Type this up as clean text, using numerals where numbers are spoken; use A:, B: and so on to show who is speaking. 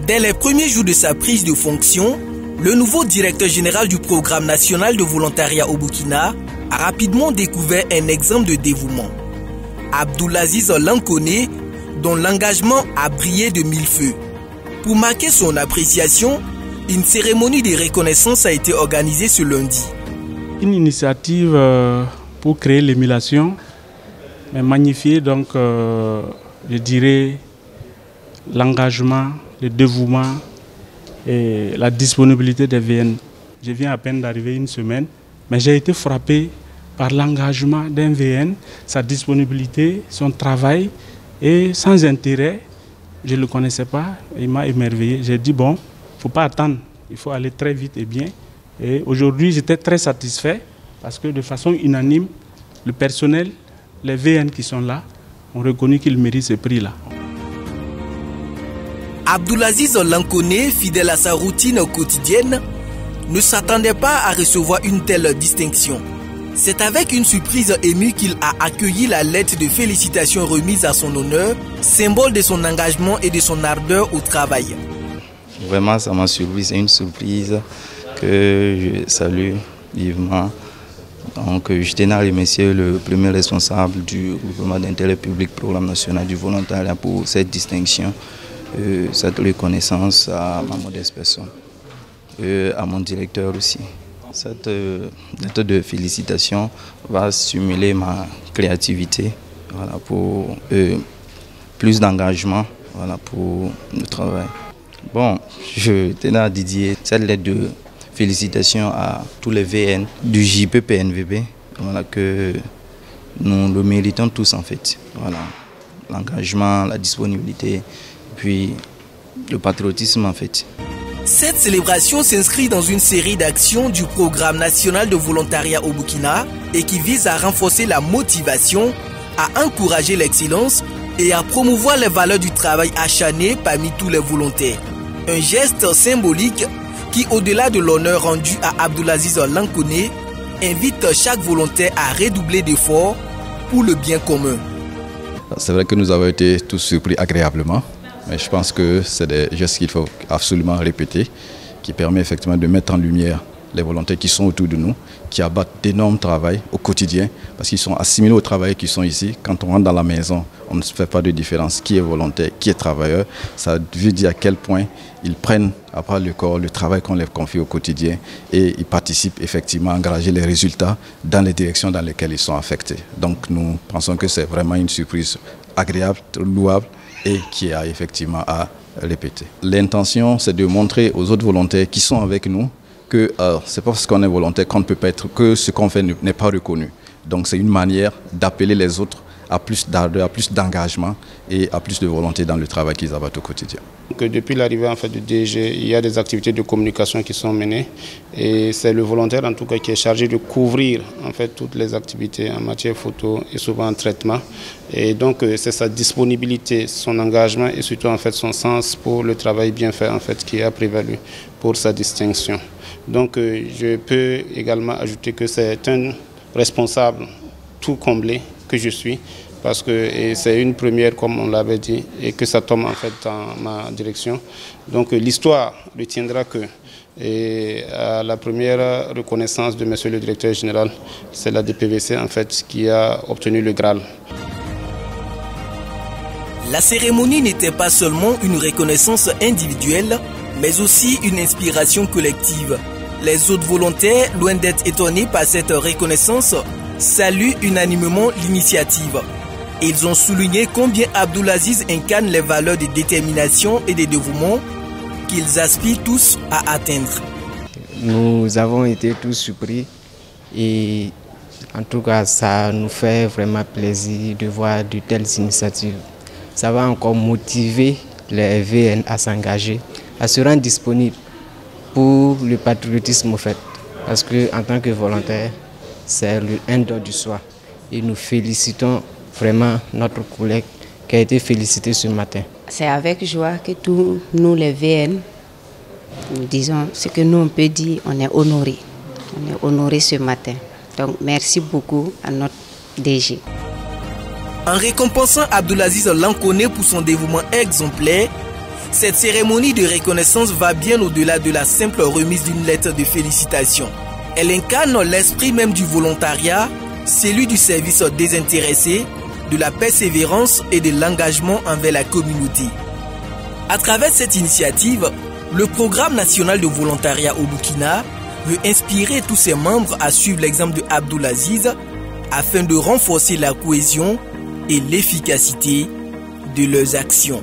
A: Dès les premiers jours de sa prise de fonction, le nouveau directeur général du programme national de volontariat au Burkina a rapidement découvert un exemple de dévouement. Abdoulaziz Lankone, dont l'engagement a brillé de mille feux. Pour marquer son appréciation, une cérémonie de reconnaissance a été organisée ce lundi.
B: Une initiative pour créer l'émulation, mais magnifier donc, je dirais, l'engagement, le dévouement et la disponibilité des VN. Je viens à peine d'arriver une semaine, mais j'ai été frappé par l'engagement d'un VN, sa disponibilité, son travail et sans intérêt. Je ne le connaissais pas, il m'a émerveillé. J'ai dit bon, il ne faut pas attendre, il faut aller très vite et bien. Et aujourd'hui, j'étais très satisfait parce que de façon unanime, le personnel, les VN qui sont là, ont reconnu qu'ils méritent ce prix-là.
A: Abdoulaziz Lankone, fidèle à sa routine quotidienne, ne s'attendait pas à recevoir une telle distinction. C'est avec une surprise émue qu'il a accueilli la lettre de félicitations remise à son honneur, symbole de son engagement et de son ardeur au travail.
C: Vraiment, ça m'a surpris, c'est une surprise que je salue vivement. Donc, je tenais à remercier le premier responsable du groupement d'intérêt public, programme national du volontariat, pour cette distinction, cette reconnaissance à ma modeste personne, à mon directeur aussi. Cette lettre de félicitations va stimuler ma créativité, voilà, pour plus d'engagement, voilà, pour le travail. Bon, je tenais à dédier cette lettre de félicitations à tous les VN du JPPNVB, voilà, que nous le méritons tous en fait. Voilà, l'engagement, la disponibilité, puis le patriotisme en fait.
A: Cette célébration s'inscrit dans une série d'actions du programme national de volontariat au Burkina et qui vise à renforcer la motivation, à encourager l'excellence et à promouvoir les valeurs du travail acharné parmi tous les volontaires. Un geste symbolique qui, au-delà de l'honneur rendu à Abdoulaziz Lankone, invite chaque volontaire à redoubler d'efforts pour le bien commun.
D: C'est vrai que nous avons été tous surpris agréablement. Mais je pense que c'est des gestes qu'il faut absolument répéter, qui permettent effectivement de mettre en lumière les volontaires qui sont autour de nous, qui abattent d'énormes travail au quotidien, parce qu'ils sont assimilés aux travailleurs qui sont ici. Quand on rentre dans la maison, on ne se fait pas de différence. Qui est volontaire, qui est travailleur, ça veut dire à quel point ils prennent à part le corps le travail qu'on leur confie au quotidien et ils participent effectivement à engager les résultats dans les directions dans lesquelles ils sont affectés. Donc nous pensons que c'est vraiment une surprise agréable, louable, et qui a effectivement à répéter. L'intention, c'est de montrer aux autres volontaires qui sont avec nous que c'est pas parce qu'on est volontaire qu'on ne peut pas être, que ce qu'on fait n'est pas reconnu. Donc c'est une manière d'appeler les autres à plus d'ardeur, à plus d'engagement et à plus de volonté dans le travail qu'ils abattent au quotidien.
E: Donc, depuis l'arrivée en fait, du DG, il y a des activités de communication qui sont menées et c'est le volontaire en tout cas qui est chargé de couvrir en fait, toutes les activités en matière photo et souvent en traitement. Et donc c'est sa disponibilité, son engagement et surtout en fait, son sens pour le travail bien fait en fait, qui a prévalu pour sa distinction. Donc je peux également ajouter que c'est un responsable tout comblé que je suis, parce que c'est une première comme on l'avait dit et que ça tombe en fait dans ma direction. Donc l'histoire retiendra que à la première reconnaissance de monsieur le directeur général, c'est la DPVC en fait qui a obtenu le Graal.
A: La cérémonie n'était pas seulement une reconnaissance individuelle, mais aussi une inspiration collective. Les autres volontaires, loin d'être étonnés par cette reconnaissance, saluent unanimement l'initiative. Ils ont souligné combien Abdoulaziz incarne les valeurs de détermination et de dévouement qu'ils aspirent tous à atteindre.
F: Nous avons été tous surpris et en tout cas ça nous fait vraiment plaisir de voir de telles initiatives. Ça va encore motiver les VN à s'engager, à se rendre disponibles pour le patriotisme au fait. Parce qu'en tant que volontaire, c'est un don du soi. Et nous félicitons vraiment notre collègue qui a été félicité ce matin.
G: C'est avec joie que tous nous les VN, nous disons ce que nous on peut dire, on est honorés. On est honorés ce matin. Donc merci beaucoup à notre DG.
A: En récompensant Abdoulaziz Lankone pour son dévouement exemplaire, Cette cérémonie de reconnaissance va bien au-delà de la simple remise d'une lettre de félicitations. Elle incarne l'esprit même du volontariat, celui du service désintéressé, de la persévérance et de l'engagement envers la communauté. À travers cette initiative, le programme national de volontariat au Burkina veut inspirer tous ses membres à suivre l'exemple de Abdoulaziz afin de renforcer la cohésion et l'efficacité de leurs actions.